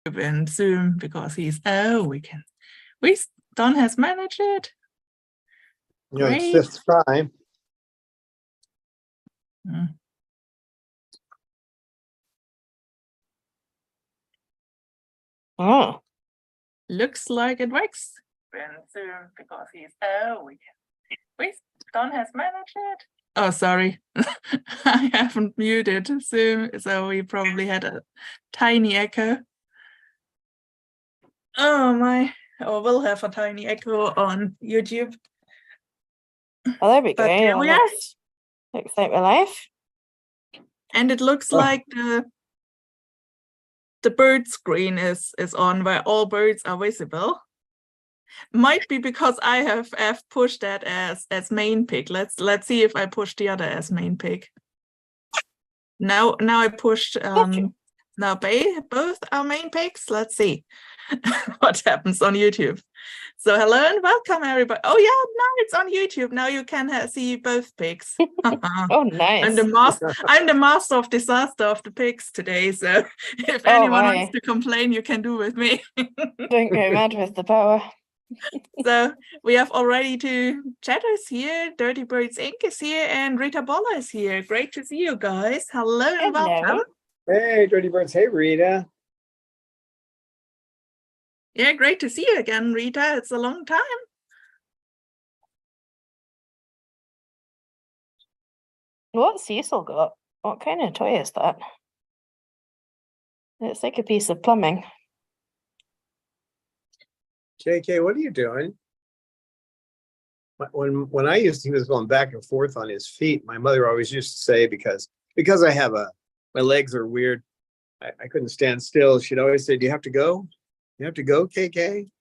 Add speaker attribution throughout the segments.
Speaker 1: and Zoom because Don has managed it.
Speaker 2: You know, it's fifth try.
Speaker 3: Oh,
Speaker 1: Looks like it works. And Zoom because Don has managed it. Oh, sorry. I haven't muted Zoom, so we probably had a tiny echo. Oh my, or we'll have a tiny echo on YouTube.
Speaker 3: oh, there we go.
Speaker 1: But there we are.
Speaker 3: Looks like we're live.
Speaker 1: And it looks like the bird screen is on where all birds are visible. Might be because I have pushed that as main pick. Let's see if I push the other as main pick. Now I pushed now both are main picks. Let's see what happens on YouTube. So hello and welcome everybody. Oh yeah, now it's on YouTube. Now you can see both picks.
Speaker 3: Oh, nice.
Speaker 1: I'm the master of disaster of the picks today. So if anyone wants to complain, you can do with me.
Speaker 3: Don't go mad with the power.
Speaker 1: So we have already two chatters here. Dirty Birds Inc. is here and Rita Bolla is here. Great to see you guys. Hello and welcome.
Speaker 2: Hey, Dirty Birds. Hey, Rita.
Speaker 1: Yeah, great to see you again, Rita. It's a long time.
Speaker 3: What's Cecil got? What kind of toy is that? It's like a piece of plumbing.
Speaker 2: JK, what are you doing? When he was going back and forth on his feet, my mother always used to say, because I have my legs are weird, I couldn't stand still. She'd always say, "Do you have to go? You have to go, KK?"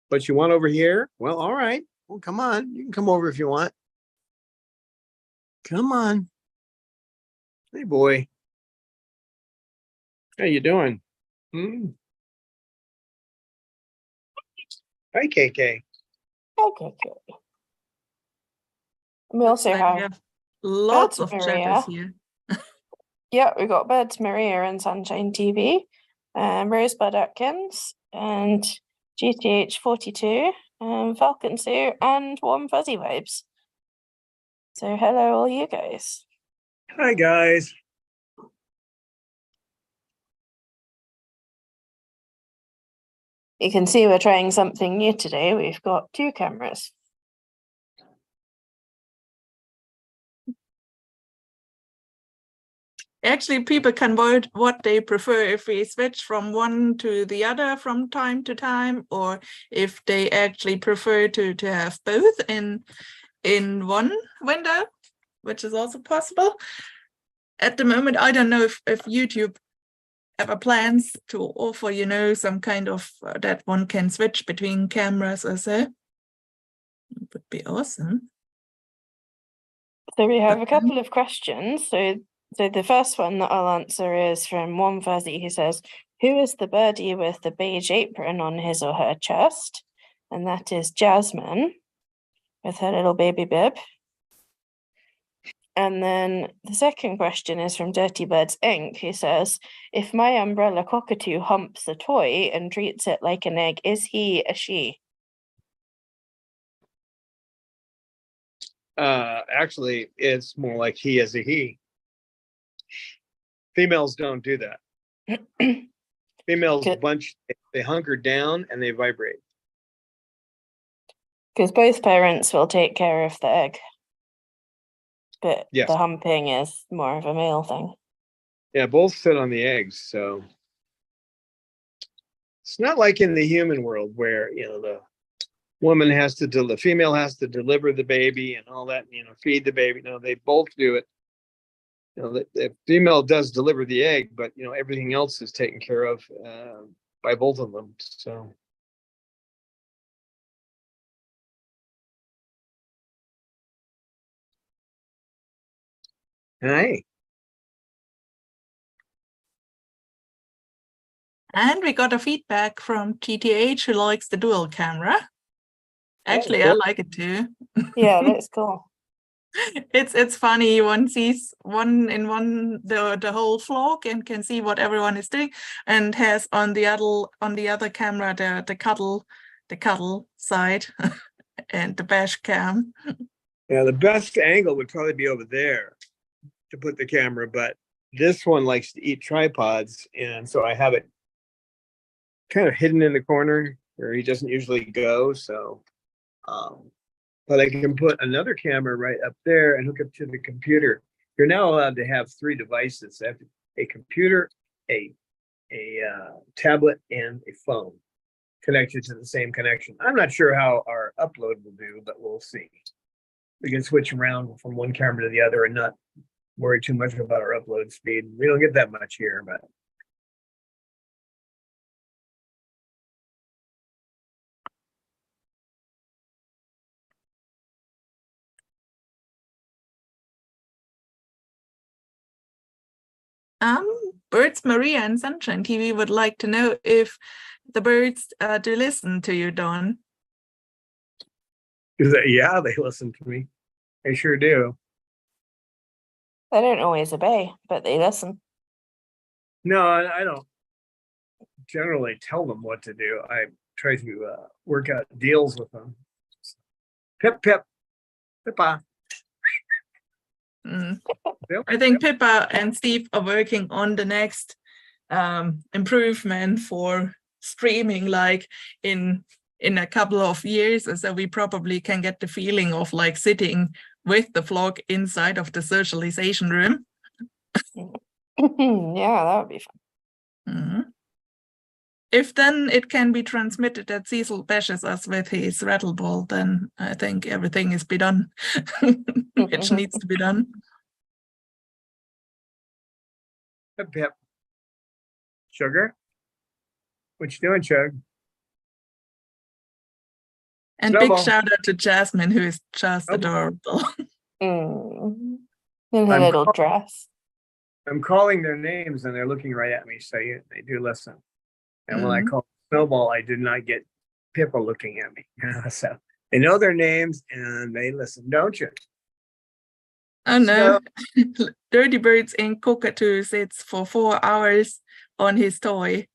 Speaker 2: But you want over here? Well, all right. Well, come on. You can come over if you want. Come on. Hey, boy. How you doing? Hi, KK.
Speaker 3: Okay. We also have
Speaker 1: lots of
Speaker 3: Maria.
Speaker 1: chatters here.
Speaker 3: Yeah, we got Birds Maria and Sunshine TV, Rosebud Atkins, and GTH42, Falcon Sue, and Warm Fuzzy Vibes. So hello, all you guys.
Speaker 2: Hi, guys.
Speaker 3: You can see we're trying something new today. We've got two cameras.
Speaker 1: Actually, people can vote what they prefer, if we switch from one to the other from time to time, or if they actually prefer to have both in one window, which is also possible. At the moment, I don't know if YouTube ever plans to offer, some kind of that one can switch between cameras or so. It would be awesome.
Speaker 3: So we have a couple of questions. So the first one that I'll answer is from Warm Fuzzy, who says, "Who is the birdie with the beige apron on his or her chest?" And that is Jasmine with her little baby bib. And then the second question is from Dirty Birds Inc., who says, "If my umbrella cockatoo humps a toy and treats it like an egg, is he a she?"
Speaker 2: Actually, it's more like he is a he. Females don't do that. Females bunch, they hunker down and they vibrate.
Speaker 3: Because both parents will take care of the egg. But
Speaker 2: yes,
Speaker 3: the humping is more of a male thing.
Speaker 2: Yeah, both sit on the eggs, so it's not like in the human world where the woman has to the female has to deliver the baby and all that, feed the baby. No, they both do it. The female does deliver the egg, but everything else is taken care of by both of them. So. Hi.
Speaker 1: And we got a feedback from GTH, who likes the dual camera. Actually, I like it too.
Speaker 3: Yeah, that's cool.
Speaker 1: It's funny. One sees the whole flock and can see what everyone is doing, and has on the other camera the cuddle side and the bash cam.
Speaker 2: Yeah, the best angle would probably be over there to put the camera, but this one likes to eat tripods, and so I have it kind of hidden in the corner where he doesn't usually go. So, but I can put another camera right up there and hook up to the computer. You're now allowed to have 3 devices: a computer, a tablet, and a phone connected to the same connection. I'm not sure how our upload will do, but we'll see. We can switch around from one camera to the other and not worry too much about our upload speed. We don't get that much here, but
Speaker 1: Birds Maria and Sunshine TV would like to know if the birds do listen to you, Don.
Speaker 2: yeah, they listen to me. They sure do.
Speaker 3: They don't always obey, but they listen.
Speaker 2: No, I don't generally tell them what to do. I try to work out deals with them. Pip, pip, pippa.
Speaker 1: I think Pippa and Steve are working on the next improvement for streaming, like in a couple of years, so we probably can get the feeling of like sitting with the flock inside of the socialization room.
Speaker 3: Yeah, that would be fun.
Speaker 1: If then it can be transmitted that Cecil bashes us with his rattle ball, then I think everything is be done, which needs to be done.
Speaker 2: Pip, pip. Sugar? What you doing, Chug?
Speaker 1: And
Speaker 2: Snowball.
Speaker 1: big shout out to Jasmine, who is just adorable.
Speaker 3: In her little dress.
Speaker 2: I'm calling their names and they're looking right at me, so they do listen. And when I call Snowball, I did not get Pippa looking at me. So they know their names and they listen, don't you?
Speaker 1: Oh no, Dirty Birds in Cockatoo sits for 4 hours on his toy.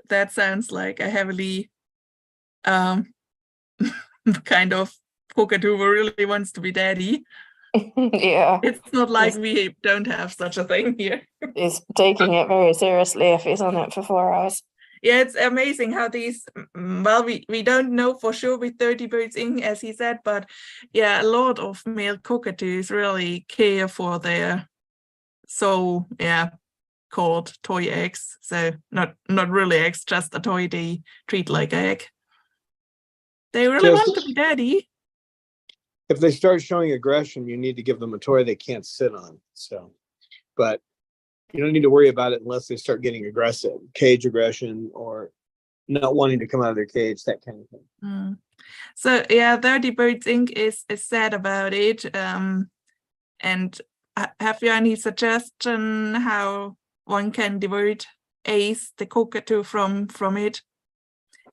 Speaker 1: That sounds like a heavily kind of cockatoo who really wants to be daddy.
Speaker 3: Yeah.
Speaker 1: It's not like we don't have such a thing here.
Speaker 3: He's taking it very seriously if he's on it for 4 hours.
Speaker 1: Yeah, it's amazing how these, well, we don't know for sure with Dirty Birds Inc., as he said, but yeah, a lot of male cockatoos really care for their called toy eggs. So not really eggs, just a toy they treat like egg. They really want to be daddy.
Speaker 2: If they start showing aggression, you need to give them a toy they can't sit on. So, but you don't need to worry about it unless they start getting aggressive, cage aggression, or not wanting to come out of their cage, that kind of thing.
Speaker 1: So yeah, Dirty Birds Inc. is sad about it. And have you any suggestion how one can divert Ace, the cockatoo, from it?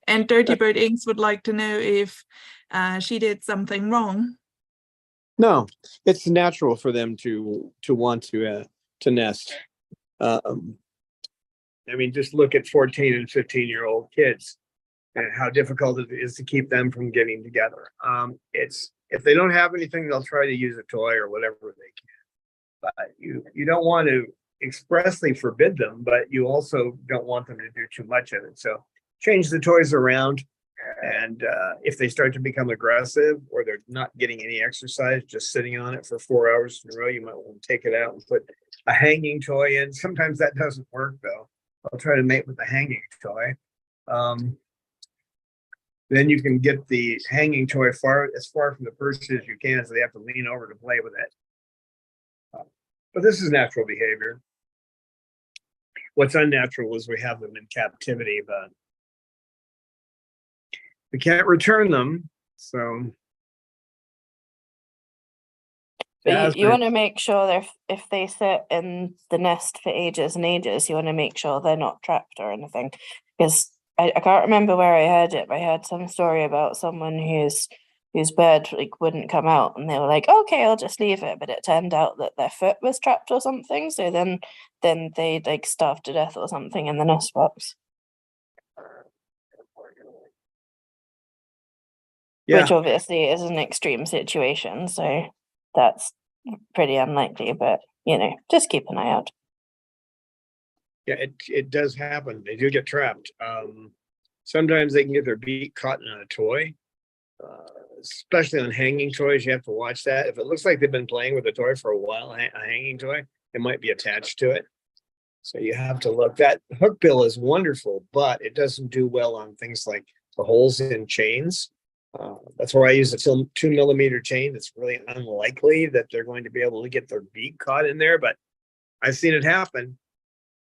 Speaker 1: And Dirty Bird Inc. would like to know if she did something wrong.
Speaker 2: No, it's natural for them to want to nest. I mean, just look at 14 and 15-year-old kids and how difficult it is to keep them from getting together. It's if they don't have anything, they'll try to use a toy or whatever they can. But you don't want to expressly forbid them, but you also don't want them to do too much of it. So change the toys around. And if they start to become aggressive or they're not getting any exercise, just sitting on it for 4 hours in a row, you might want to take it out and put a hanging toy in. Sometimes that doesn't work, though. I'll try to mate with the hanging toy. Then you can get the hanging toy as far from the person as you can, so they have to lean over to play with it. But this is natural behavior. What's unnatural is we have them in captivity, but we can't return them. So
Speaker 3: but you want to make sure if they sit in the nest for ages and ages, you want to make sure they're not trapped or anything. Because I can't remember where I heard it, but I heard some story about someone whose whose bird like wouldn't come out, and they were like, okay, I'll just leave it, but it turned out that their foot was trapped or something, so then they like starved to death or something in the nest box.
Speaker 2: Yeah.
Speaker 3: Which obviously is an extreme situation, so that's pretty unlikely, but you know, just keep an eye out.
Speaker 2: Yeah, it does happen. They do get trapped. Sometimes they can get their beak caught in a toy, especially on hanging toys. You have to watch that. If it looks like they've been playing with a toy for a while, a hanging toy, it might be attached to it. So you have to look. That hook bill is wonderful, but it doesn't do well on things like the holes in chains. That's where I use a 2mm chain. It's really unlikely that they're going to be able to get their beak caught in there, but I've seen it happen.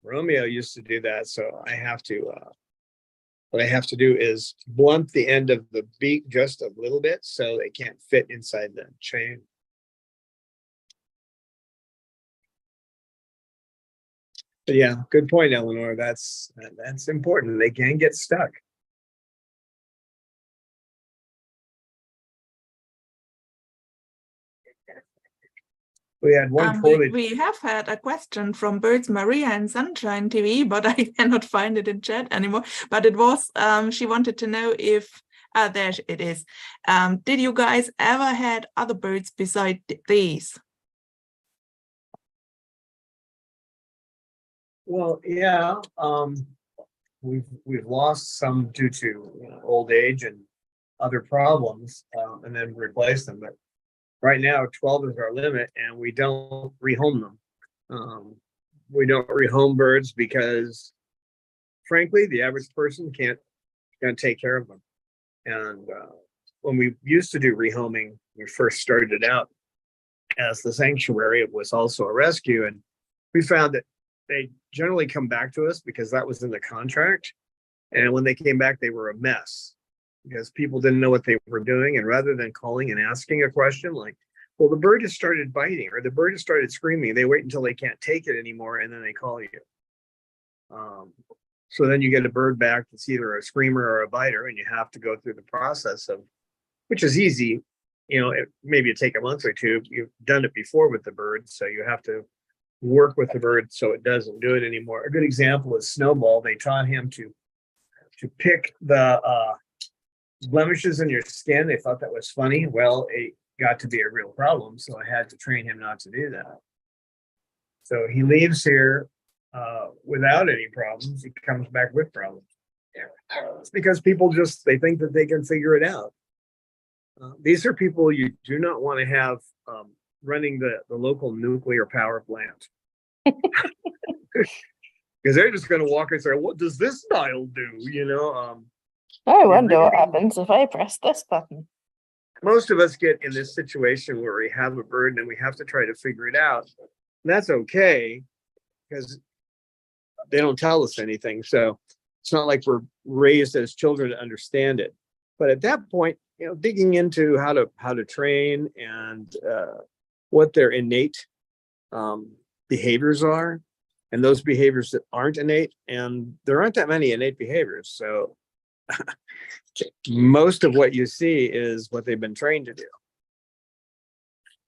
Speaker 2: Romeo used to do that, so I have to. What I have to do is blunt the end of the beak just a little bit so they can't fit inside the chain. But yeah, good point, Eleanor. That's important. They can get stuck. We had one poorly.
Speaker 1: We have had a question from Birds Maria and Sunshine TV, but I cannot find it in chat anymore. But it was, she wanted to know if, there it is. Did you guys ever had other birds beside these?
Speaker 2: Well, yeah, we've lost some due to old age and other problems, and then replaced them. But right now, 12 is our limit, and we don't rehome them. We don't rehome birds because, frankly, the average person can't take care of them. And when we used to do rehoming, we first started out as the sanctuary. It was also a rescue, and we found that they generally come back to us because that was in the contract. And when they came back, they were a mess because people didn't know what they were doing. And rather than calling and asking a question like, well, the bird has started biting or the bird has started screaming, they wait until they can't take it anymore and then they call you. So then you get a bird back that's either a screamer or a biter, and you have to go through the process of, which is easy. Maybe it take a month or two. You've done it before with the bird, so you have to work with the bird so it doesn't do it anymore. A good example is Snowball. They taught him to pick the blemishes in your skin. They thought that was funny. Well, it got to be a real problem, so I had to train him not to do that. So he leaves here without any problems. He comes back with problems. It's because people they think that they can figure it out. These are people you do not want to have running the local nuclear power plant. Because they're just going to walk and say, what does this dial do?
Speaker 3: I wonder what happens if I press this button.
Speaker 2: Most of us get in this situation where we have a bird and we have to try to figure it out. And that's okay because they don't tell us anything. So it's not like we're raised as children to understand it. But at that point, digging into how to train and what their innate behaviors are, and those behaviors that aren't innate, and there aren't that many innate behaviors. So most of what you see is what they've been trained to do.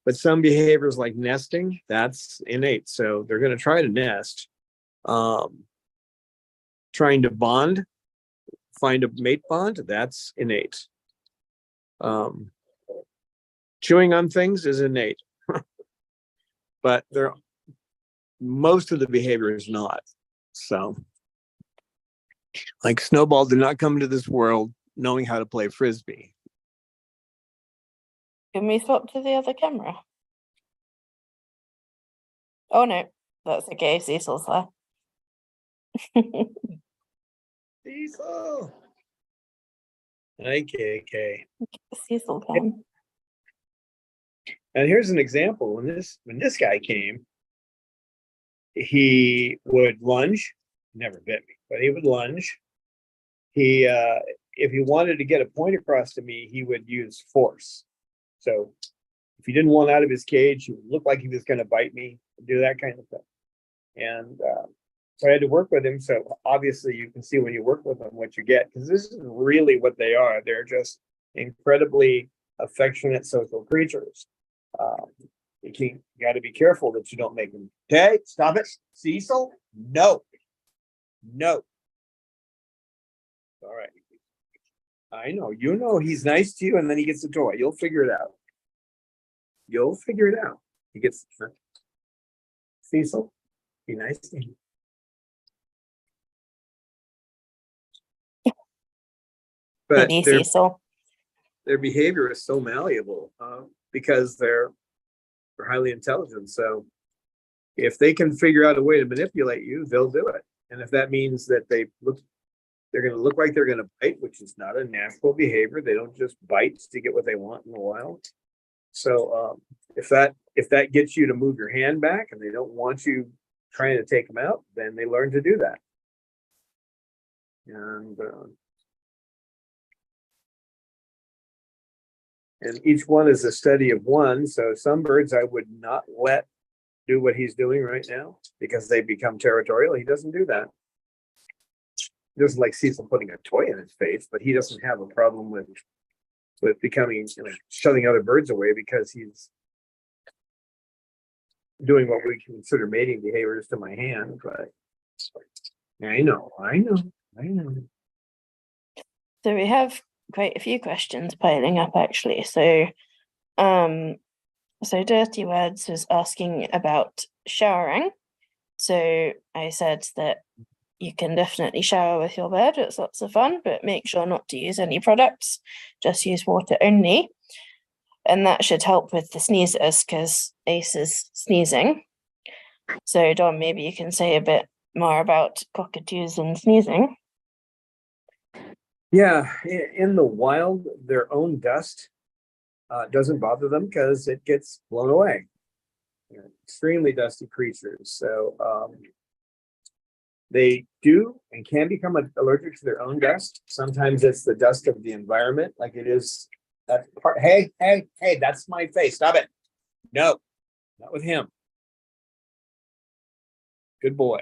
Speaker 2: But some behaviors like nesting, that's innate. So they're going to try to nest. Trying to bond, find a mate bond, that's innate. Chewing on things is innate. But most of the behavior is not. So, like Snowball did not come to this world knowing how to play Frisbee.
Speaker 3: Can we swap to the other camera? Oh no, that's okay, Cecil's there.
Speaker 2: Cecil! Hi, KK.
Speaker 3: Cecil came.
Speaker 2: And here's an example. When this guy came, he would lunge. Never bit me, but he would lunge. If he wanted to get a point across to me, he would use force. So if he didn't want out of his cage, he would look like he was going to bite me, do that kind of thing. And so I had to work with him. So obviously you can see when you work with them what you get, because this is really what they are. They're just incredibly affectionate social creatures. You got to be careful that you don't make them. Okay, stop it, Cecil. No, no. All right. I know, you know, he's nice to you, and then he gets a toy. You'll figure it out. You'll figure it out. He gets Cecil. Be nice to him. But
Speaker 3: Maybe Cecil.
Speaker 2: their behavior is so malleable because they're highly intelligent. So if they can figure out a way to manipulate you, they'll do it. And if that means that they're going to look like they're going to bite, which is not a natural behavior. They don't just bite to get what they want in the wild. So if that gets you to move your hand back and they don't want you trying to take them out, then they learn to do that. And each one is a study of one. So some birds I would not let do what he's doing right now because they become territorial. He doesn't do that. He doesn't like Cecil putting a toy in his face, but he doesn't have a problem with becoming, shutting other birds away because he's doing what we consider mating behaviors to my hand. But I know.
Speaker 3: So we have quite a few questions piling up actually. So Dirty Words was asking about showering. So I said that you can definitely shower with your bird. It's lots of fun, but make sure not to use any products. Just use water only. And that should help with the sneezes because Ace is sneezing. So Don, maybe you can say a bit more about cockatoos and sneezing.
Speaker 2: Yeah, in the wild, their own dust doesn't bother them because it gets blown away. They're extremely dusty creatures. So they do and can become allergic to their own dust. Sometimes it's the dust of the environment, like it is that part. Hey, that's my face. Stop it. No, not with him. Good boy.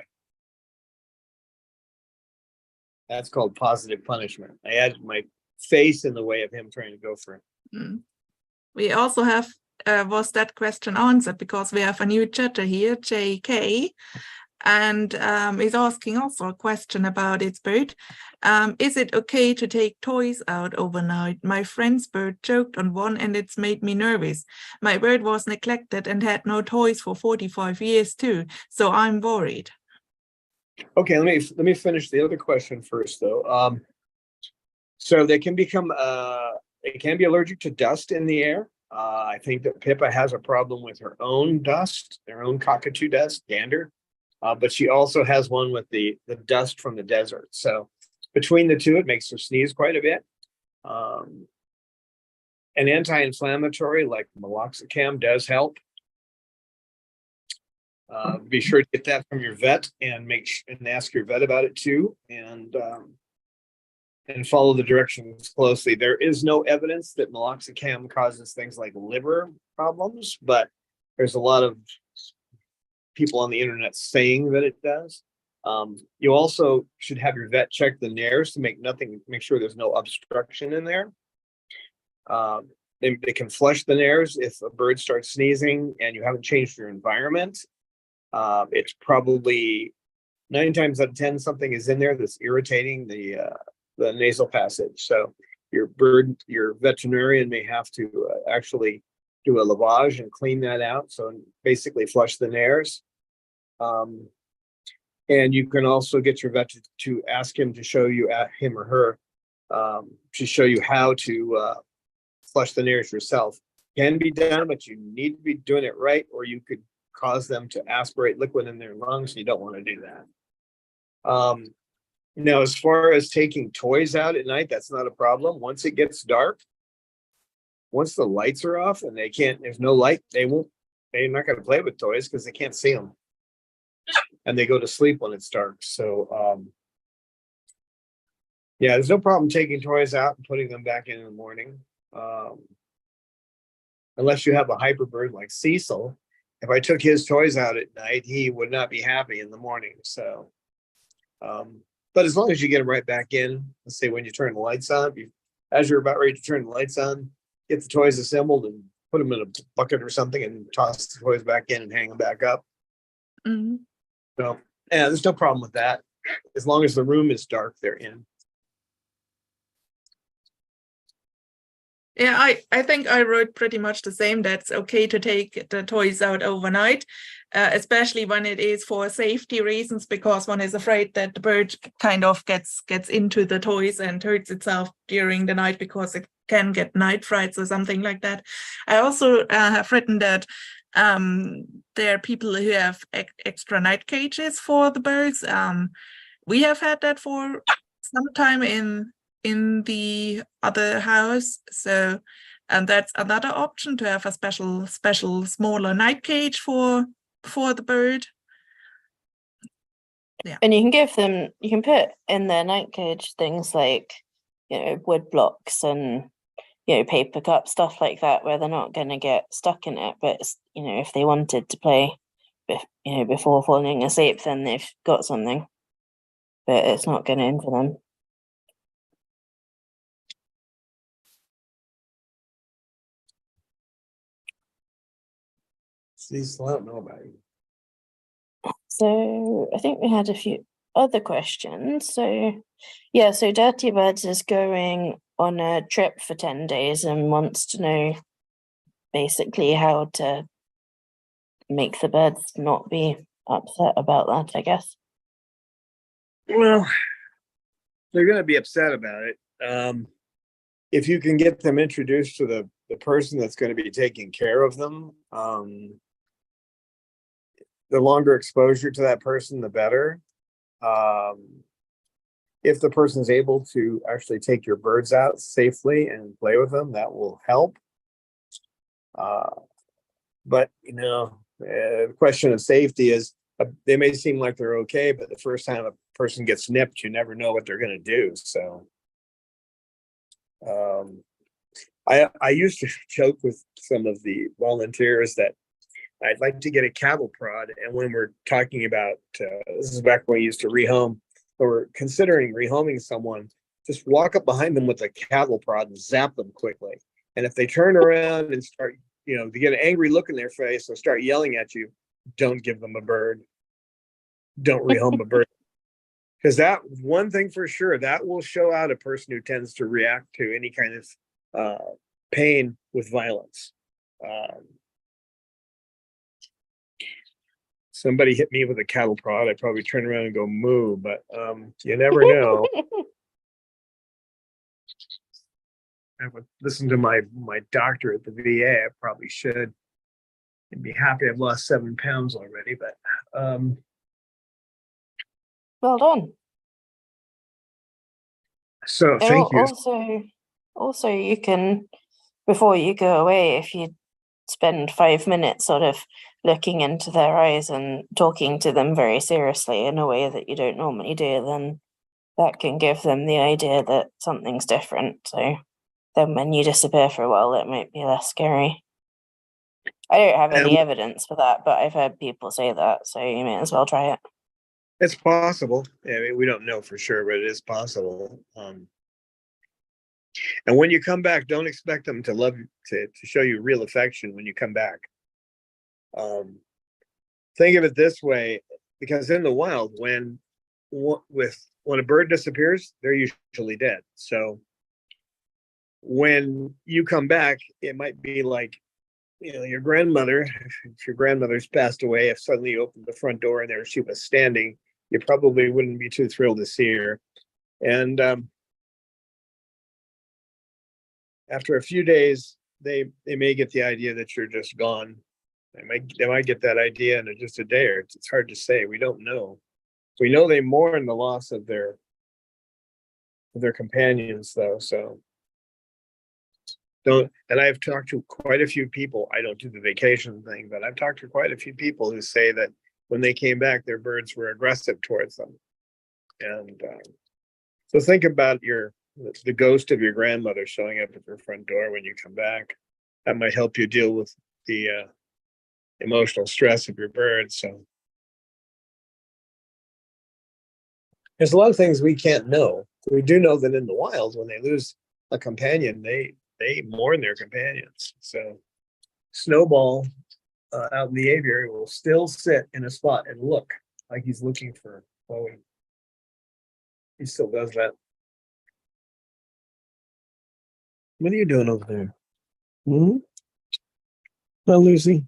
Speaker 2: That's called positive punishment. I had my face in the way of him trying to go for it.
Speaker 1: We also have, was that question answered because we have a new chatter here, JK, and is asking also a question about its bird. Is it okay to take toys out overnight? My friend's bird choked on one and it's made me nervous. My bird was neglected and had no toys for 45 years too, so I'm worried.
Speaker 2: Okay, let me finish the other question first though. So they can become they can be allergic to dust in the air. I think that Pippa has a problem with her own dust, their own cockatoo dust, gander. But she also has one with the dust from the desert. So between the two, it makes her sneeze quite a bit. An anti-inflammatory like meloxicam does help. Be sure to get that from your vet and ask your vet about it too, and follow the directions closely. There is no evidence that meloxicam causes things like liver problems, but there's a lot of people on the internet saying that it does. You also should have your vet check the nares to make sure there's no obstruction in there. They can flush the nares if a bird starts sneezing and you haven't changed your environment. It's probably 9 times out of 10 something is in there that's irritating the nasal passage. So your veterinarian may have to actually do a lavage and clean that out. So basically flush the nares. And you can also get your vet to ask him to show you, him or her, to show you how to flush the nares yourself. Can be done, but you need to be doing it right, or you could cause them to aspirate liquid in their lungs. You don't want to do that. Now, as far as taking toys out at night, that's not a problem. Once it gets dark, once the lights are off and there's no light, they're not going to play with toys because they can't see them. And they go to sleep when it's dark. So, yeah, there's no problem taking toys out and putting them back in the morning. Unless you have a hyper bird like Cecil. If I took his toys out at night, he would not be happy in the morning. So, but as long as you get him right back in, let's say when you turn the lights on, as you're about ready to turn the lights on, get the toys assembled and put them in a bucket or something and toss the toys back in and hang them back up.
Speaker 1: Mhm.
Speaker 2: So yeah, there's no problem with that. As long as the room is dark, they're in.
Speaker 1: Yeah, I think I wrote pretty much the same. That's okay to take the toys out overnight, especially when it is for safety reasons, because one is afraid that the bird kind of gets into the toys and hurts itself during the night because it can get night frights or something like that. I also have written that there are people who have extra night cages for the birds. We have had that for some time in the other house, so and that's another option, to have a special smaller night cage for the bird. Yeah,
Speaker 3: And you can put in their night cage things like, wood blocks and, paper cups, stuff like that, where they're not going to get stuck in it. But, if they wanted to play, before falling asleep, then they've got something, but it's not going to injure them.
Speaker 2: These I don't know about you.
Speaker 3: So I think we had a few other questions. So yeah, so Dirty Birds is going on a trip for 10 days and wants to know basically how to make the birds not be upset about that, I guess.
Speaker 2: Well, they're going to be upset about it. If you can get them introduced to the person that's going to be taking care of them, the longer exposure to that person, the better. If the person's able to actually take your birds out safely and play with them, that will help. But the question of safety is, they may seem like they're okay, but the first time a person gets nipped, you never know what they're going to do. So I used to joke with some of the volunteers that I'd like to get a cattle prod. And when we're talking about, this is back when we used to rehome, or we're considering rehoming someone, just walk up behind them with a cattle prod and zap them quickly. And if they turn around and start, they get an angry look in their face or start yelling at you, don't give them a bird. Don't rehome a bird. Because that one thing for sure, that will show out a person who tends to react to any kind of pain with violence. Somebody hit me with a cattle prod, I'd probably turn around and go moo, but you never know. I would listen to my doctor at the VA. I probably should. I'd be happy I've lost 7 pounds already, but
Speaker 3: Well done.
Speaker 2: so thank you.
Speaker 3: Also you can, before you go away, if you spend 5 minutes sort of looking into their eyes and talking to them very seriously in a way that you don't normally do, then that can give them the idea that something's different. So then when you disappear for a while, it might be less scary. I don't have any evidence for that, but I've heard people say that, so you may as well try it.
Speaker 2: It's possible. I mean, we don't know for sure, but it is possible. And when you come back, don't expect them to love you, to show you real affection when you come back. Think of it this way, because in the wild, when a bird disappears, they're usually dead. So when you come back, it might be like, your grandmother, if your grandmother's passed away, if suddenly you opened the front door and there she was standing, you probably wouldn't be too thrilled to see her. And after a few days, they may get the idea that you're just gone. They might get that idea in just a day, or it's hard to say. We don't know. We know they mourn the loss of their companions, though. So don't. And I've talked to quite a few people. I don't do the vacation thing, but I've talked to quite a few people who say that when they came back, their birds were aggressive towards them. And so think about the ghost of your grandmother showing up at your front door when you come back. That might help you deal with the emotional stress of your birds. So there's a lot of things we can't know. We do know that in the wild, when they lose a companion, they they mourn their companions. So Snowball out in the aviary will still sit in a spot and look like he's looking for Chloe. He still does that. What are you doing over there? Hmm? Well, Lucy.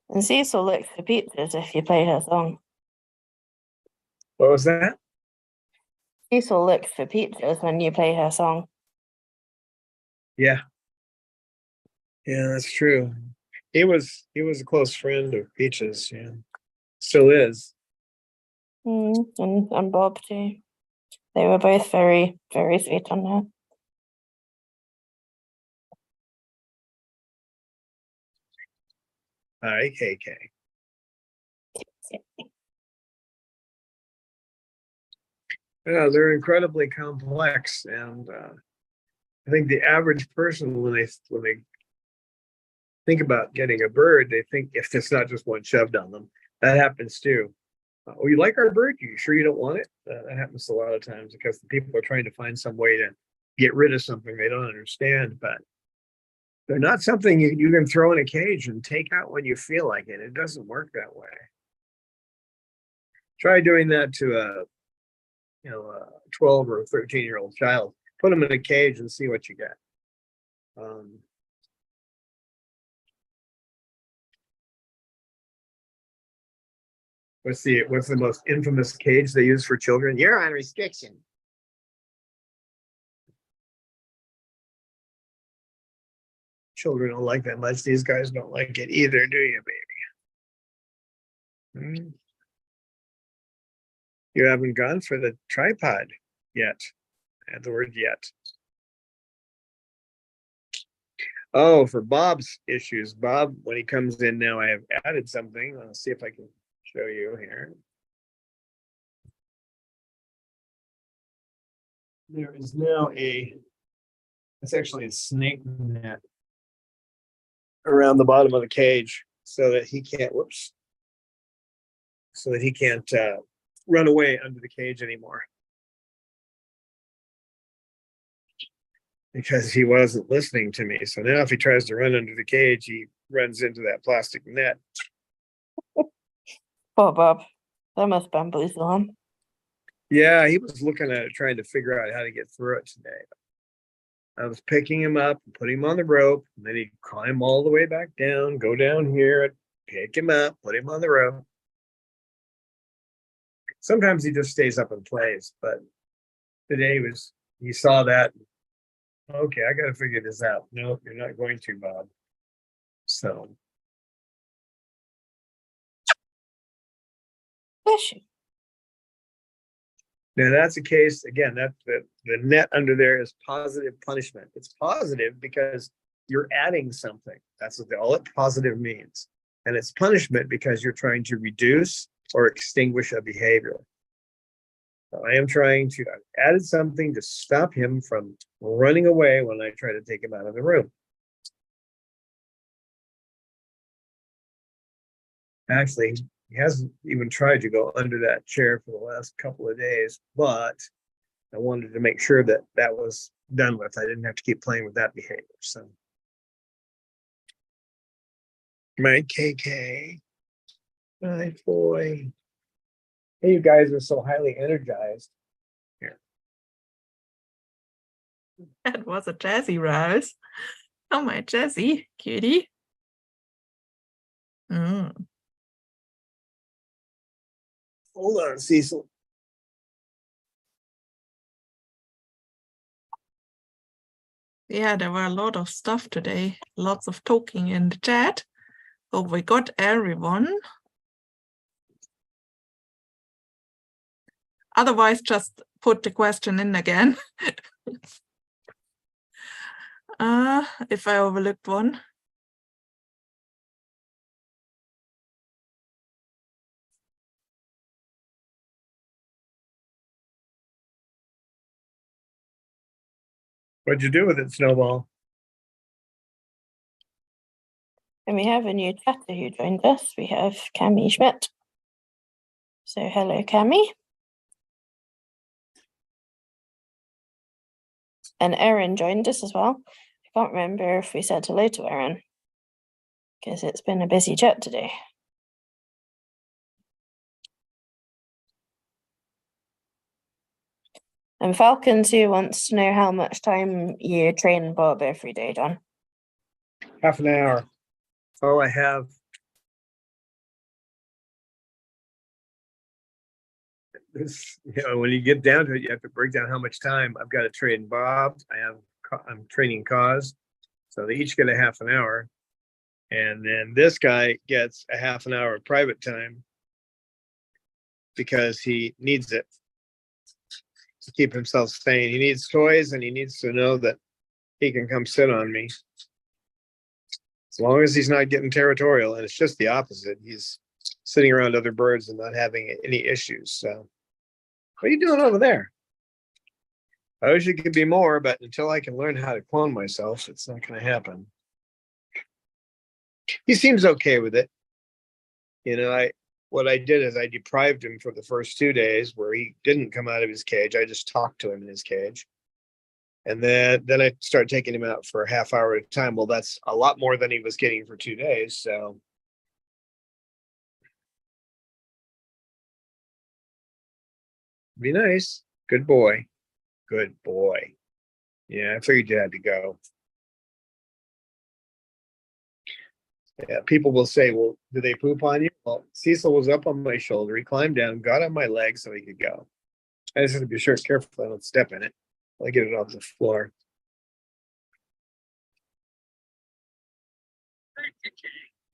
Speaker 3: And Cecil looks for pizzas if you play her song.
Speaker 2: What was that?
Speaker 3: Cecil looks for pizzas when you play her song.
Speaker 2: Yeah. Yeah, that's true. He was a close friend of Peach's, yeah. Still is.
Speaker 3: And Bob too. They were both very, very sweet on her.
Speaker 2: Hi, KK. Yeah, they're incredibly complex, and I think the average person, when they think about getting a bird, they think if it's not just one shoved on them, that happens too. Oh, you like our bird? You sure you don't want it? That happens a lot of times because the people are trying to find some way to get rid of something they don't understand, but they're not something you can throw in a cage and take out when you feel like it. It doesn't work that way. Try doing that to a 12 or 13-year-old child. Put them in a cage and see what you get. What's the most infamous cage they use for children? You're on restriction. Children don't like that much. These guys don't like it either, do you, baby? You haven't gone for the tripod yet. Add the word yet. Oh, for Bob's issues. Bob, when he comes in now, I have added something. Let's see if I can show you here. There is now it's actually a snake net around the bottom of the cage so that he can't, run away under the cage anymore. Because he wasn't listening to me. So now if he tries to run under the cage, he runs into that plastic net.
Speaker 3: Poor Bob. That must bamboozle him.
Speaker 2: Yeah, he was looking at it, trying to figure out how to get through it today. I was picking him up and putting him on the rope, and then he'd climb all the way back down, go down here, pick him up, put him on the rope. Sometimes he just stays up and plays, but today he saw that. Okay, I got to figure this out. No, you're not going to, Bob. So.
Speaker 3: Bless you.
Speaker 2: Now that's a case, again, that the net under there is positive punishment. It's positive because you're adding something. That's what all it positive means. And it's punishment because you're trying to reduce or extinguish a behavior. So I am trying to, I've added something to stop him from running away when I try to take him out of the room. Actually, he hasn't even tried to go under that chair for the last couple of days, but I wanted to make sure that that was done with. I didn't have to keep playing with that behavior. So, my KK, my boy. Hey, you guys are so highly energized. Here.
Speaker 1: That was a Jazzy rouse. Oh, my Jazzy, cutie.
Speaker 2: Hold on, Cecil.
Speaker 1: Yeah, there were a lot of stuff today. Lots of talking in the chat. Hope we got everyone. Otherwise, just put the question in again. If I overlooked one.
Speaker 2: What'd you do with it, Snowball?
Speaker 3: And we have a new chatter who joined us. We have Cami Schmidt. So hello, Cami. And Erin joined us as well. I can't remember if we said hello to Erin because it's been a busy chat today. And Falcons, who wants to know how much time you train Bob every day, John?
Speaker 2: Half an hour. That's all I have. This, when you get down to it, you have to break down how much time. I've got to train Bob. I'm training Cause, so they each get a half an hour, and then this guy gets a half an hour of private time because he needs it to keep himself sane. He needs toys, and he needs to know that he can come sit on me. As long as he's not getting territorial, and it's just the opposite. He's sitting around other birds and not having any issues. So, what are you doing over there? I wish it could be more, but until I can learn how to clone myself, it's not going to happen. He seems okay with it. What I did is I deprived him for the first 2 days where he didn't come out of his cage. I just talked to him in his cage. And then I started taking him out for a half hour at a time. Well, that's a lot more than he was getting for 2 days. So be nice. Good boy. Good boy. Yeah, I figured you had to go. Yeah, people will say, well, do they poop on you? Well, Cecil was up on my shoulder. He climbed down, got on my leg so he could go. I just have to be sure careful I don't step in it. I get it off the floor.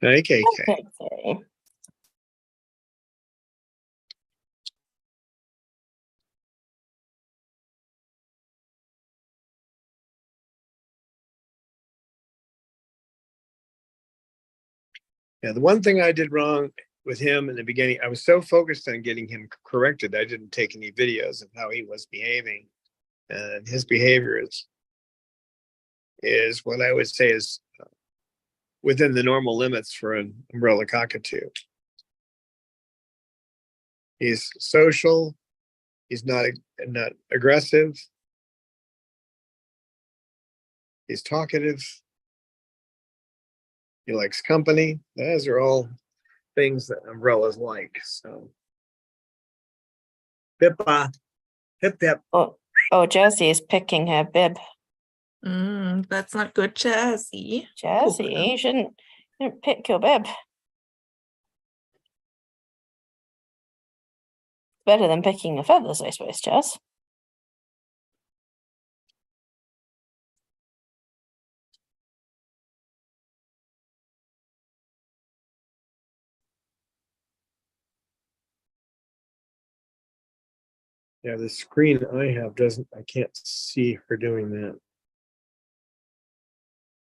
Speaker 2: Okay.
Speaker 3: Okay.
Speaker 2: Yeah, the one thing I did wrong with him in the beginning, I was so focused on getting him corrected, I didn't take any videos of how he was behaving. And his behavior is what I would say is within the normal limits for an umbrella cockatoo. He's social. He's not aggressive. He's talkative. He likes company. Those are all things that umbrellas like. So, Pippa, hip hip.
Speaker 3: Oh, Jazzy is picking her bib.
Speaker 1: That's not good, Jazzy.
Speaker 3: Jazzy, you shouldn't pick your bib. Better than picking the feathers, I suppose, Jazz.
Speaker 2: Yeah, the screen I have I can't see her doing that.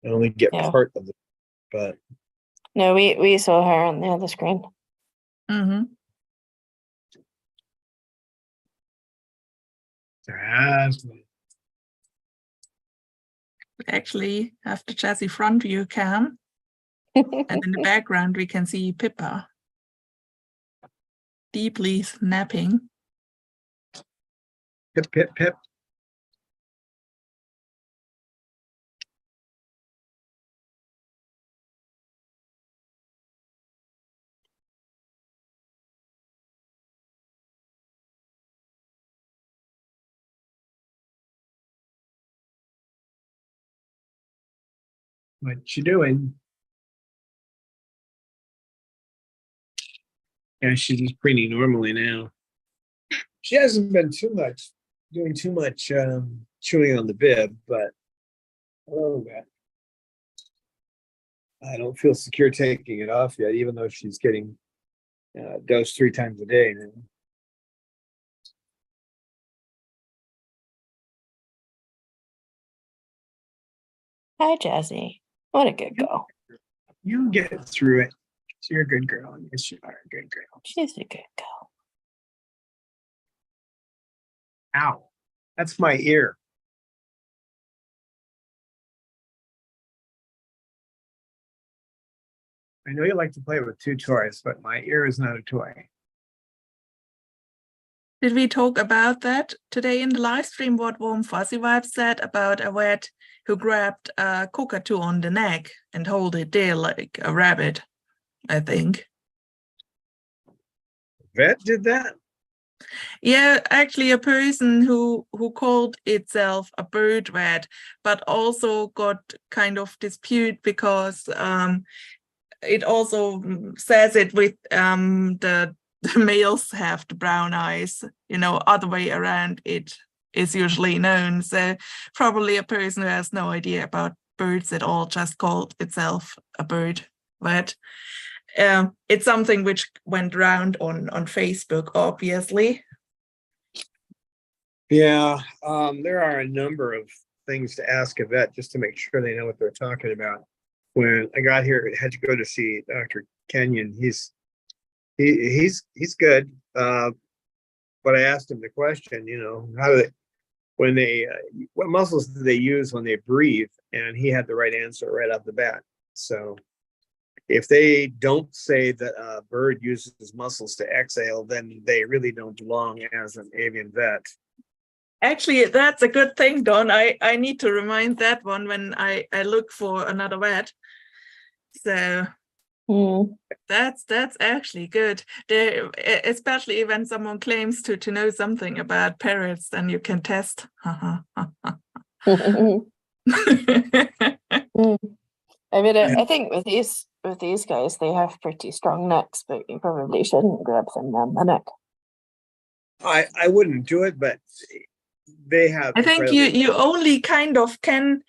Speaker 2: I only get part of it, but.
Speaker 3: No, we saw her on the other screen.
Speaker 1: Mm-hmm. We actually have the Jazzy front view cam. And in the background, we can see Pippa deeply snapping.
Speaker 2: Pip, pip, pip. What you doing? Yeah, she's just preening normally now. She hasn't been doing too much chewing on the bib, but I don't feel secure taking it off yet, even though she's getting dosed 3 times a day now.
Speaker 3: Hi, Jazzy. What a good girl.
Speaker 2: You get through it. You're a good girl. Yes, you are a good girl.
Speaker 3: She's a good girl.
Speaker 2: Ow. That's my ear. I know you like to play with 2 toys, but my ear is not a toy.
Speaker 1: Did we talk about that today in the live stream? What Warm Fuzzy Vibe said about a vet who grabbed a cockatoo on the neck and hold it there like a rabbit, I think.
Speaker 2: Vet did that?
Speaker 1: Yeah, actually a person who called itself a bird vet, but also got kind of dispute because it also says it with the males have the brown eyes, you know, other way around it is usually known. So probably a person who has no idea about birds at all just called itself a bird vet. It's something which went around on Facebook, obviously.
Speaker 2: Yeah, there are a number of things to ask a vet just to make sure they know what they're talking about. When I got here, I had to go to see Dr. Kenyon. He's good, but I asked him the question, you know, how do they, when they, what muscles do they use when they breathe? And he had the right answer right off the bat. So if they don't say that a bird uses muscles to exhale, then they really don't belong as an avian vet.
Speaker 1: Actually, that's a good thing, Don. I need to remind that one when I look for another vet. So that's actually good. There, especially when someone claims to know something about parrots, then you can test.
Speaker 3: I mean, I think with these guys, they have pretty strong necks, but you probably shouldn't grab them on the neck.
Speaker 2: I wouldn't do it, but they have.
Speaker 1: I think you only kind of can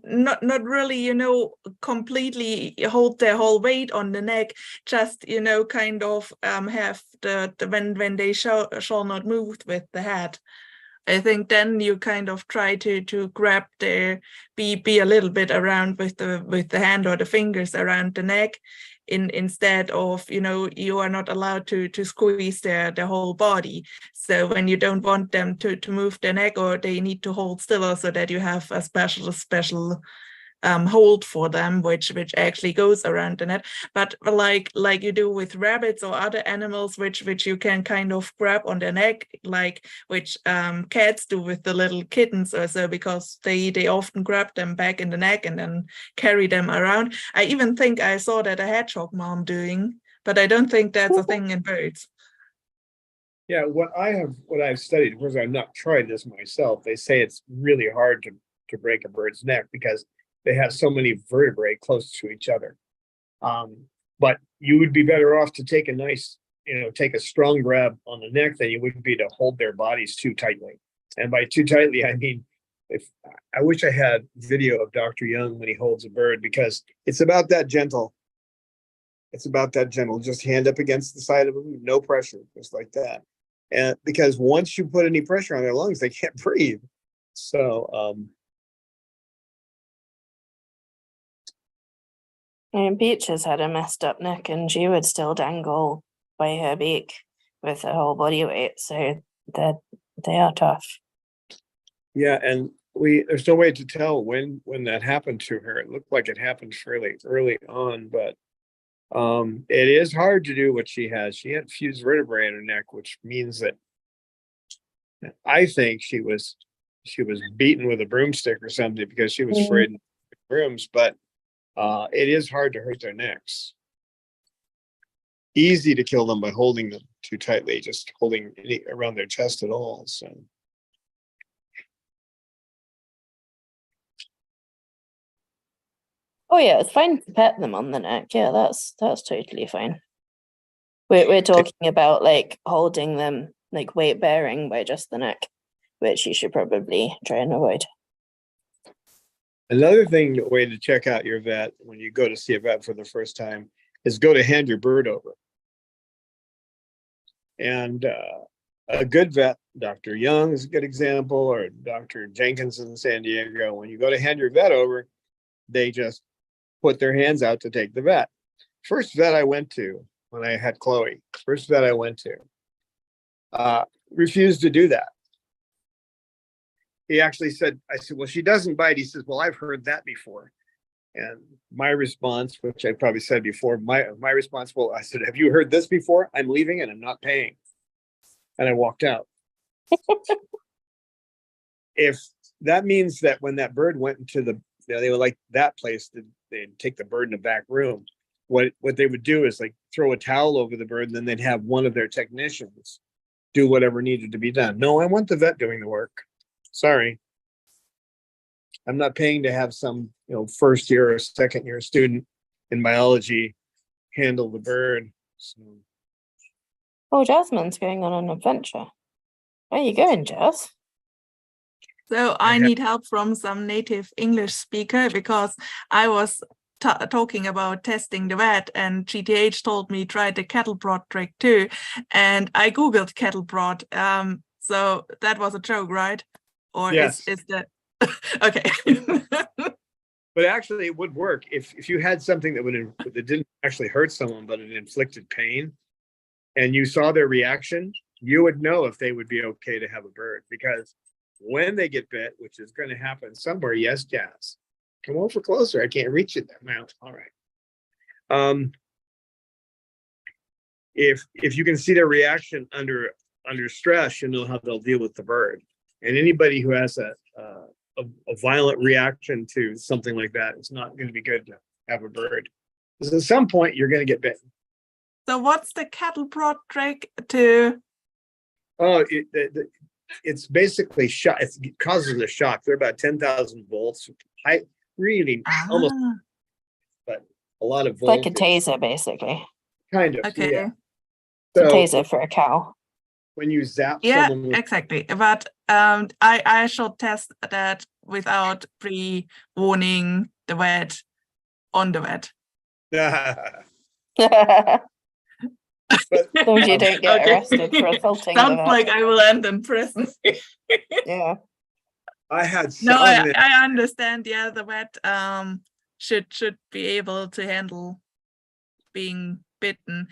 Speaker 1: not really, you know, completely hold their whole weight on the neck, just, you know, kind of have the when they shall not move with the head. I think then you kind of try to grab their be a little bit around with the hand or the fingers around the neck, instead of, you know, you are not allowed to squeeze their whole body. So when you don't want them to move their neck, or they need to hold still, so that you have a special hold for them, which actually goes around the net. But like you do with rabbits or other animals, which you can kind of grab on their neck, like which cats do with the little kittens or so, because they often grab them back in the neck and then carry them around. I even think I saw that a hedgehog mom doing, but I don't think that's a thing in birds.
Speaker 2: Yeah, what I've studied, of course I've not tried this myself. They say it's really hard to break a bird's neck because they have so many vertebrae close to each other. But you would be better off to take a nice, you know, take a strong grab on the neck than you would be to hold their bodies too tightly. And by too tightly, I mean, if I wish I had video of Dr. Young when he holds a bird, because it's about that gentle. It's about that gentle, just hand up against the side of them, no pressure, just like that. And because once you put any pressure on their lungs, they can't breathe. So,
Speaker 3: And Peach has had a messed up neck, and she would still dangle by her beak with her whole body weight. So they are tough.
Speaker 2: Yeah, and there's no way to tell when that happened to her. It looked like it happened fairly early on, but it is hard to do what she has. She had fused vertebrae in her neck, which means that I think she was beaten with a broomstick or something, because she was afraid of brooms. But it is hard to hurt their necks. Easy to kill them by holding them too tightly, just holding around their chest at all. So.
Speaker 3: Oh yeah, it's fine to pet them on the neck. Yeah, that's totally fine. We're talking about like holding them, like weight bearing by just the neck, which you should probably try and avoid.
Speaker 2: Another way to check out your vet when you go to see a vet for the first time is go to hand your bird over. And a good vet, Dr. Young is a good example, or Dr. Jenkins in San Diego. When you go to hand your vet over, they just put their hands out to take the vet. First vet I went to when I had Chloe, refused to do that. He actually said, I said, well, she doesn't bite. He says, well, I've heard that before. And my response, which I probably said before, my response, well, I said, have you heard this before? I'm leaving and I'm not paying. and I walked out. If that means that when that bird went into they were like that place, they'd take the bird in the back room. What they would do is like throw a towel over the bird, and then they'd have one of their technicians do whatever needed to be done. No, I want the vet doing the work. Sorry. I'm not paying to have some, first year or second year student in biology handle the bird. So.
Speaker 3: Oh, Jasmine's going on an adventure. Where are you going, Jazz?
Speaker 1: So I need help from some native English speaker, because I was talking about testing the vet, and GTH told me try the cattle prod trick too, and I googled cattle prod. So that was a joke, right? Or
Speaker 2: yes.
Speaker 1: is that okay?
Speaker 2: But actually, it would work if you had something that didn't actually hurt someone, but it inflicted pain, and you saw their reaction. You would know if they would be okay to have a bird, because when they get bit, which is going to happen somewhere. Yes, Jazz, come over closer. I can't reach it now. All right. If you can see their reaction under stress, you know how they'll deal with the bird. And anybody who has a violent reaction to something like that, it's not going to be good to have a bird, because at some point you're going to get bitten.
Speaker 1: So what's the cattle prod trick to?
Speaker 2: Oh, it's basically shock. It causes a shock. They're about 10,000 volts. Almost, but a lot of volts.
Speaker 3: Like a taser, basically.
Speaker 2: Kind of.
Speaker 1: Okay.
Speaker 2: Yeah.
Speaker 3: So, a taser for a cow.
Speaker 2: When you zap
Speaker 1: someone with... exactly. But I should test that without pre-warning the vet on the vet.
Speaker 3: But those you don't get arrested for assaulting.
Speaker 1: Sounds like I will end in prison.
Speaker 3: Yeah.
Speaker 2: I had
Speaker 1: I understand. Yeah, the vet should be able to handle being bitten,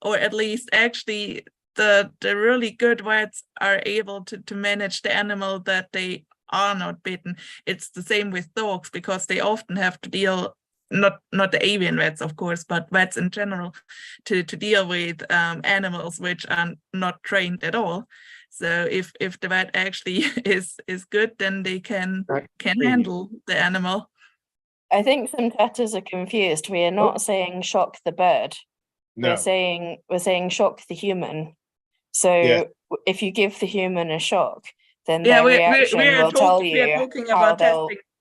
Speaker 1: or at least actually the really good vets are able to manage the animal that they are not bitten. It's the same with dogs, because they often have to deal, not the avian vets, of course, but vets in general, to deal with animals which are not trained at all. So if the vet actually is good, then they can handle the animal.
Speaker 3: I think some vetters are confused. We are not saying shock the bird.
Speaker 2: No.
Speaker 3: We're saying shock the human. So if you give the human a shock, then their reaction will tell you.
Speaker 1: We are talking about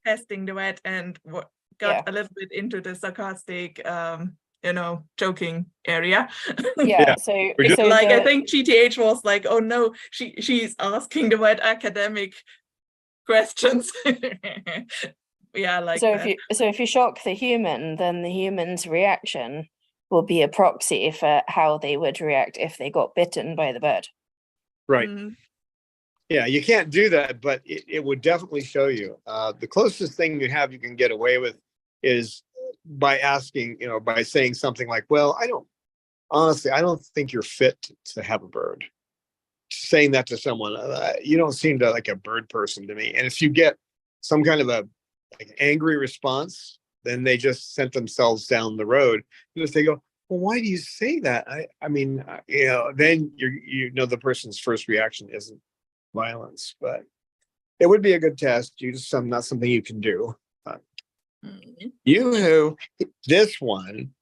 Speaker 1: testing the vet, and got a little bit into the sarcastic, joking area.
Speaker 3: Yeah. So
Speaker 1: I think GTH was like, oh no, she's asking the vet academic questions. Yeah, like
Speaker 3: so
Speaker 1: that.
Speaker 3: If you shock the human, then the human's reaction will be a proxy for how they would react if they got bitten by the bird.
Speaker 2: Right. Mm-hmm. Yeah, you can't do that, but it would definitely show you. The closest thing you can get away with is by asking, by saying something like, well, I don't think you're fit to have a bird. Saying that to someone, you don't seem to like a bird person to me. And if you get some kind of a angry response, then they just sent themselves down the road. Because they go, well, why do you say that? I mean, then the person's first reaction isn't violence, but it would be a good test. Not something you can do. This one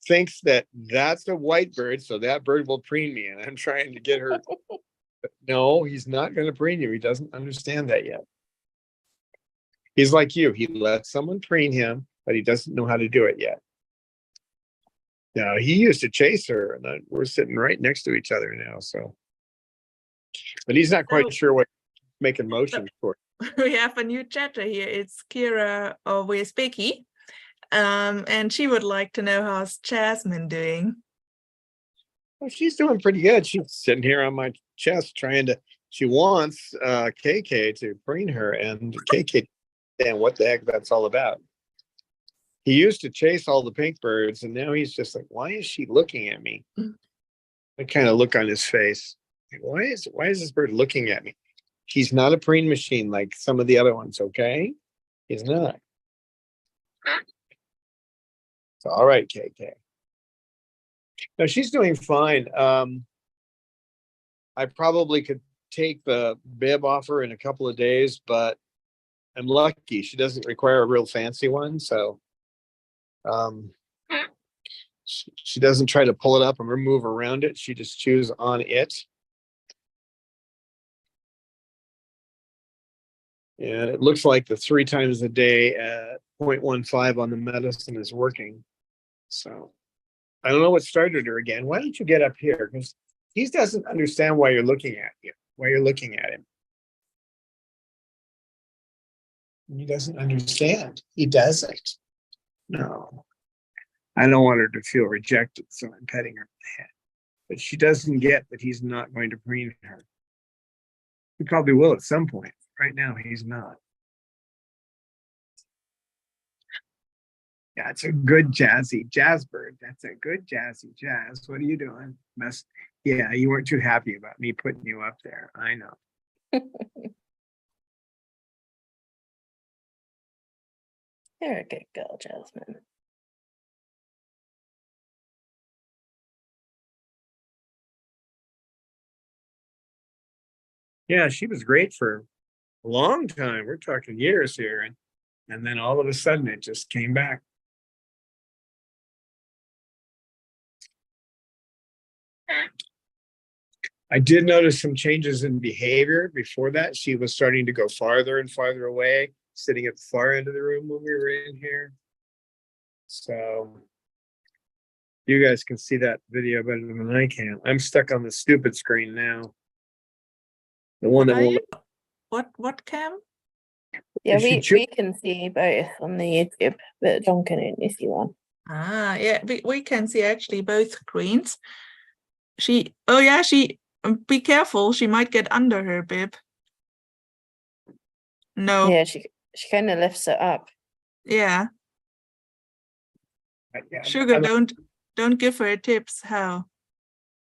Speaker 2: thinks that's a white bird, so that bird will preen me, and I'm trying to get her. No, he's not going to preen you. He doesn't understand that yet. He's like you. He lets someone preen him, but he doesn't know how to do it yet. Now, he used to chase her, and we're sitting right next to each other now. So, but he's not quite sure what making motions for.
Speaker 1: We have a new chatter here. It's Kira with Becky, and she would like to know how's Jasmine doing.
Speaker 2: Well, she's doing pretty good. She's sitting here on my chest she wants KK to preen her, and KK, and what the heck that's all about. He used to chase all the pink birds, and now he's just like, why is she looking at me? The kind of look on his face. Why is this bird looking at me? He's not a preen machine like some of the other ones, okay? He's not. It's all right, KK. No, she's doing fine. I probably could take the bib off her in a couple of days, but I'm lucky she doesn't require a real fancy one. So she doesn't try to pull it up and move around it. She just chews on it. And it looks like the 3 times a day at 0.15 on the medicine is working. So I don't know what started her again. Why don't you get up here? Because he doesn't understand why you're looking at you, why you're looking at him. He doesn't understand. He doesn't. No. I don't want her to feel rejected, so I'm petting her on the head. But she doesn't get that he's not going to preen her. He probably will at some point. Right now, he's not. Yeah, it's a good jazzy jazz bird. That's a good jazzy jazz. What are you doing? Yeah, you weren't too happy about me putting you up there. I know.
Speaker 3: You're a good girl, Jasmine.
Speaker 2: Yeah, she was great for a long time. We're talking years here. And then all of a sudden it just came back. I did notice some changes in behavior. Before that, she was starting to go farther and farther away, sitting at the far end of the room when we were in here. So you guys can see that video better than I can. I'm stuck on the stupid screen now. The one that won't.
Speaker 1: What cam?
Speaker 3: Yeah,
Speaker 2: Is she
Speaker 3: we can see both on the YouTube, but John can only see one.
Speaker 1: Ah, yeah, we can see actually both screens. She be careful, she might get under her bib. No.
Speaker 3: Yeah, she kind of lifts it up.
Speaker 1: Yeah.
Speaker 2: Yeah,
Speaker 1: Sugar, don't give her tips how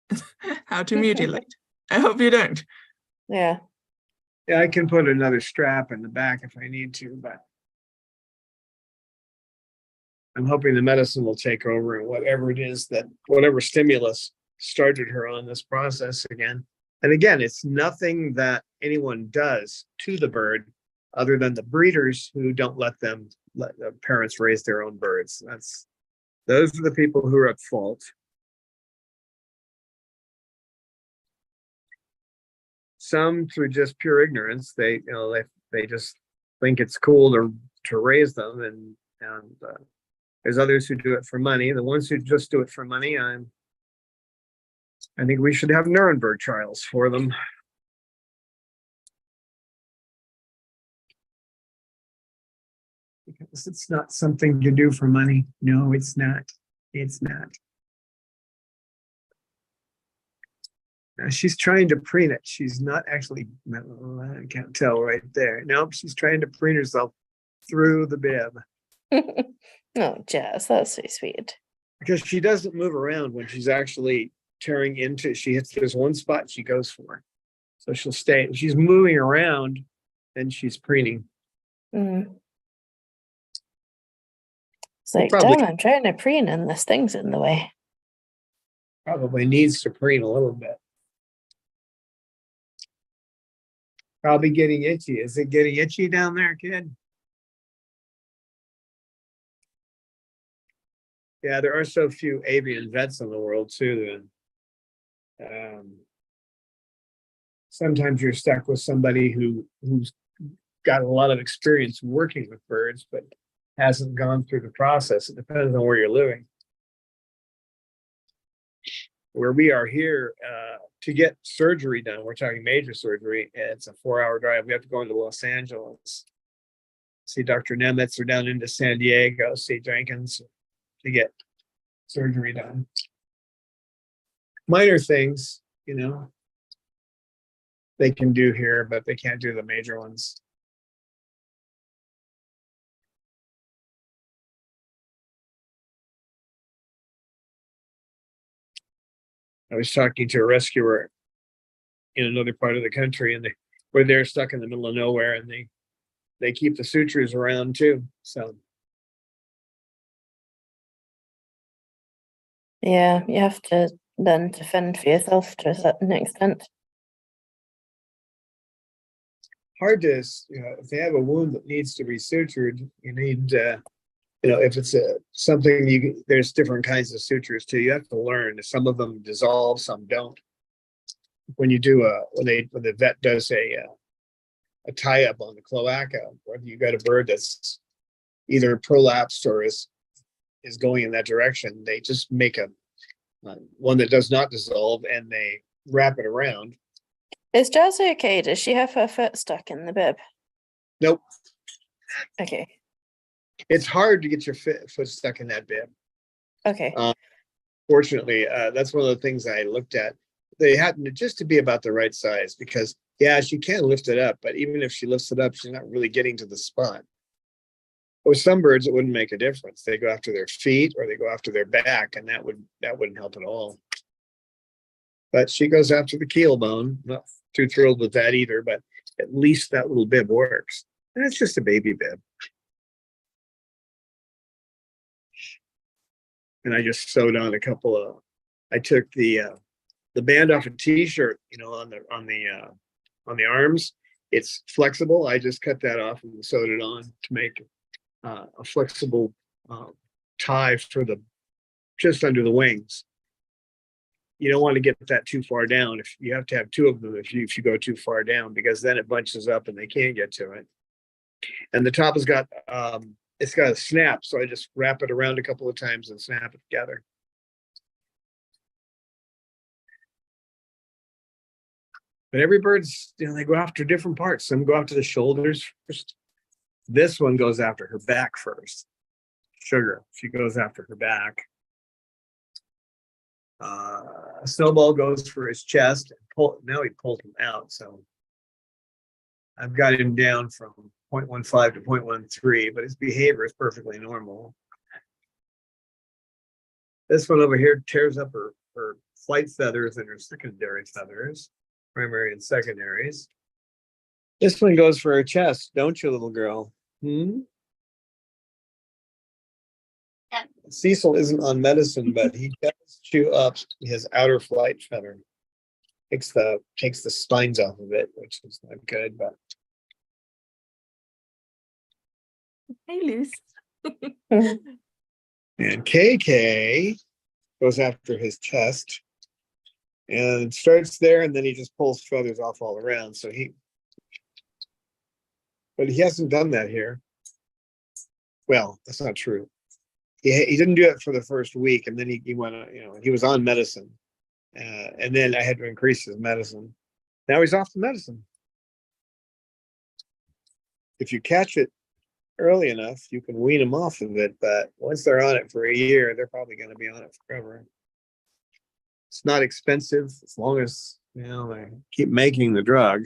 Speaker 1: to mutilate. I hope you don't.
Speaker 3: Yeah.
Speaker 2: Yeah, I can put another strap in the back if I need to, but I'm hoping the medicine will take over and whatever stimulus started her on this process again. And again, it's nothing that anyone does to the bird other than the breeders who don't let the parents raise their own birds. Those are the people who are at fault. Some through just pure ignorance, they just think it's cool to raise them, and there's others who do it for money. The ones who just do it for money, I think we should have Nuremberg trials for them. Because it's not something to do for money. No, it's not. It's not. Now she's trying to preen it. She's not actually, I can't tell right there. Nope, she's trying to preen herself through the bib.
Speaker 3: Oh, Jazz, that's so sweet.
Speaker 2: Because she doesn't move around when she's actually tearing into, there's one spot she goes for. So she'll stay. If she's moving around, then she's preening.
Speaker 3: Mm. It's like, damn, I'm trying to preen and this thing's in the way.
Speaker 2: Probably needs to preen a little bit. Probably getting itchy. Is it getting itchy down there, kid? Yeah, there are so few avian vets in the world too. Then sometimes you're stuck with somebody who's got a lot of experience working with birds, but hasn't gone through the process. It depends on where you're living. Where we are here, to get surgery done, we're talking major surgery, it's a 4-hour drive. We have to go into Los Angeles, see Dr. Nemitz, or down into San Diego, see Jenkins to get surgery done. Minor things, they can do here, but they can't do the major ones. I was talking to a rescuer in another part of the country, and they're stuck in the middle of nowhere, and they keep the sutures around too. So
Speaker 3: yeah, you have to learn to fend for yourself to a certain extent.
Speaker 2: hard to, if they have a wound that needs to be sutured, you need, if it's something there's different kinds of sutures too. You have to learn. Some of them dissolve, some don't. When you do when the vet does a tie up on the cloaca, whether you got a bird that's either prolapsed or is going in that direction, they just make a one that does not dissolve and they wrap it around.
Speaker 3: Is Jazz okay? Does she have her foot stuck in the bib?
Speaker 2: Nope.
Speaker 3: Okay.
Speaker 2: It's hard to get your foot stuck in that bib.
Speaker 3: Okay.
Speaker 2: Fortunately, that's one of the things I looked at. They happen to be about the right size because, yeah, she can lift it up, but even if she lifts it up, she's not really getting to the spot. With some birds, it wouldn't make a difference. They go after their feet or they go after their back, and that wouldn't help at all. But she goes after the keel bone. Not too thrilled with that either, but at least that little bib works. And it's just a baby bib. And I just sewed on a couple of. I took the band off a T-shirt, on the arms. It's flexible. I just cut that off and sewed it on to make a flexible tie for just under the wings. You don't want to get that too far down. If you have to have two of them, if you go too far down, because then it bunches up and they can't get to it. And the top has got it's got a snap, so I just wrap it around a couple of times and snap it together. But every bird's, they go after different parts. Some go after the shoulders first. This one goes after her back first. Sugar, she goes after her back. Snowball goes for his chest. Now he pulled him out, so I've got him down from 0.15 to 0.13, but his behavior is perfectly normal. This one over here tears up her flight feathers and her secondary feathers, primary and secondaries. This one goes for her chest, don't you, little girl? Cecil isn't on medicine, but he does chew up his outer flight feather. Takes the spines off of it, which is not good, but.
Speaker 1: Hey, Luce.
Speaker 2: And KK goes after his chest and starts there, and then he just pulls feathers off all around. But he hasn't done that here. Well, that's not true. He didn't do it for the first week, and then he went, he was on medicine, and then I had to increase his medicine. Now he's off the medicine. If you catch it early enough, you can wean them off of it, but once they're on it for a year, they're probably going to be on it forever. It's not expensive as long as they keep making the drug.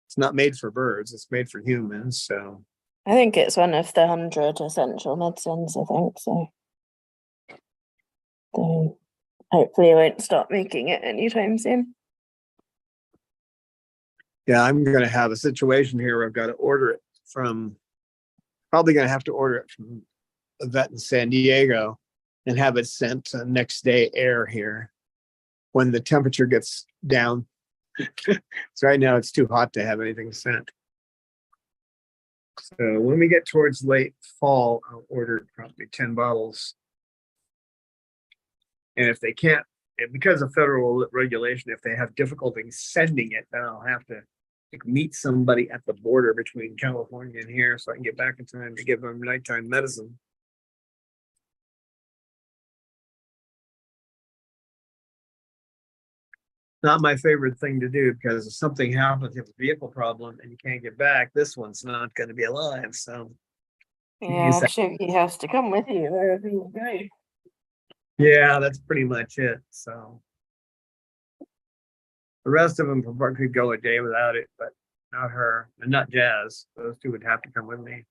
Speaker 2: It's not made for birds, it's made for humans. So
Speaker 3: I think it's one of the 100 essential medicines, I think so. So hopefully I won't stop making it anytime soon.
Speaker 2: Yeah, I'm going to have a situation here where I've got to order it probably going to have to order it from a vet in San Diego and have it sent next day air here when the temperature gets down. So right now it's too hot to have anything sent. So when we get towards late fall, I'll order probably 10 bottles. And if they can't, because of federal regulation, if they have difficulty sending it, then I'll have to meet somebody at the border between California and here so I can get back in time to give them nighttime medicine. Not my favorite thing to do, because if something happens, you have a vehicle problem and you can't get back, this one's not going to be alive. So
Speaker 3: yeah, Shuggy has to come with you wherever you go.
Speaker 2: Yeah, that's pretty much it. So the rest of them could go a day without it, but not her and not Jazz. Those two would have to come with me.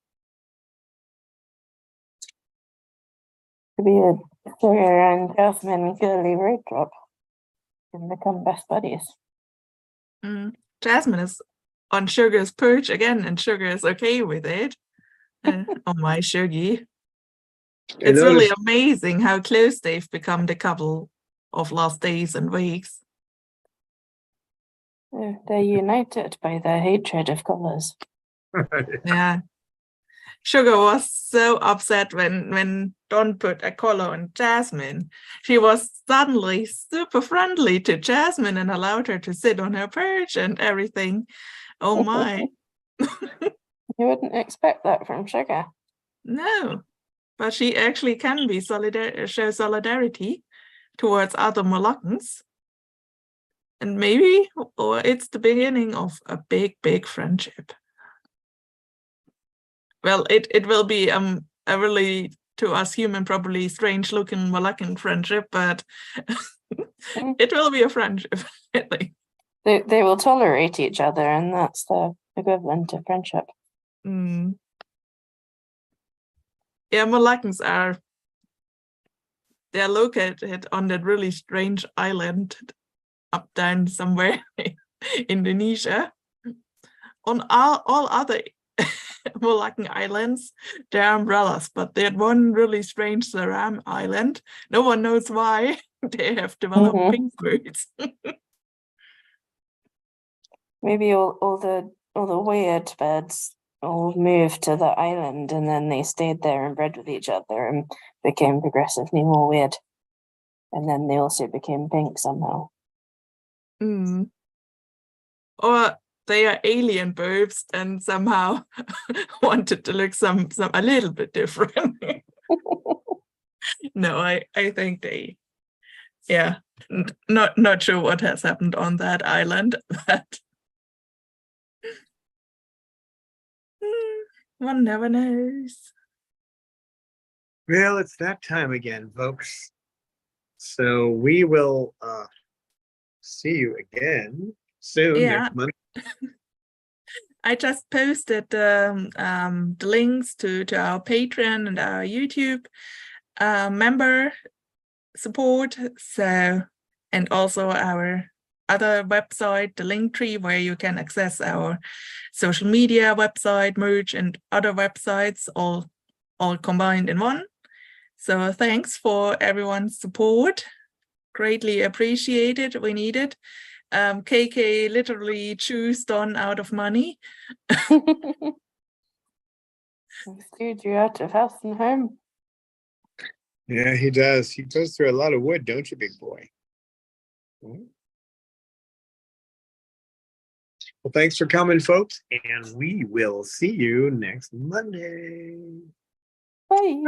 Speaker 3: Could be a Sugar and Jasmine girly road trip. Can become best buddies.
Speaker 1: Jasmine is on Sugar's perch again, and Sugar is okay with it. Oh my Shuggy. It's really amazing how close they've become the couple of last days and weeks.
Speaker 3: They're united by their hatred of colours.
Speaker 1: Yeah. Sugar was so upset when Don put a collar on Jasmine. She was suddenly super friendly to Jasmine and allowed her to sit on her perch and everything. Oh my.
Speaker 3: You wouldn't expect that from Sugar.
Speaker 1: No, but she actually can be show solidarity towards other Moluccans. And maybe, or it's the beginning of a big, big friendship. Well, it will be a really, to us human, probably strange looking Moluccan friendship, but it will be a friendship. Really.
Speaker 3: They will tolerate each other, and that's the equivalent of friendship.
Speaker 1: Mm. Yeah, Moluccans they're located on that really strange island up down somewhere in Indonesia. On all other Moluccan islands, there are umbrellas, but that one really strange Saram island, no one knows why they have developed pink birds.
Speaker 3: Maybe all the weird birds all moved to the island, and then they stayed there and bred with each other and became progressively more weird. And then they also became pink somehow.
Speaker 1: Mm. Or they are alien birds and somehow wanted to look some a little bit different. No, I think they, yeah, not sure what has happened on that island, but one never knows.
Speaker 2: Well, it's that time again, folks. So we will see you again soon,
Speaker 1: Yeah.
Speaker 2: next month.
Speaker 1: I just posted the links to our Patreon and our YouTube member support. So, and also our other website, the Linktree, where you can access our social media website, merch, and other websites, all combined in one. So thanks for everyone's support. Greatly appreciated. We need it. KK literally chews Don out of money.
Speaker 3: Screwed you out of house and home.
Speaker 2: Yeah, he does. He goes through a lot of wood, don't you, big boy? Well, thanks for coming, folks, and we will see you next Monday.
Speaker 3: Bye.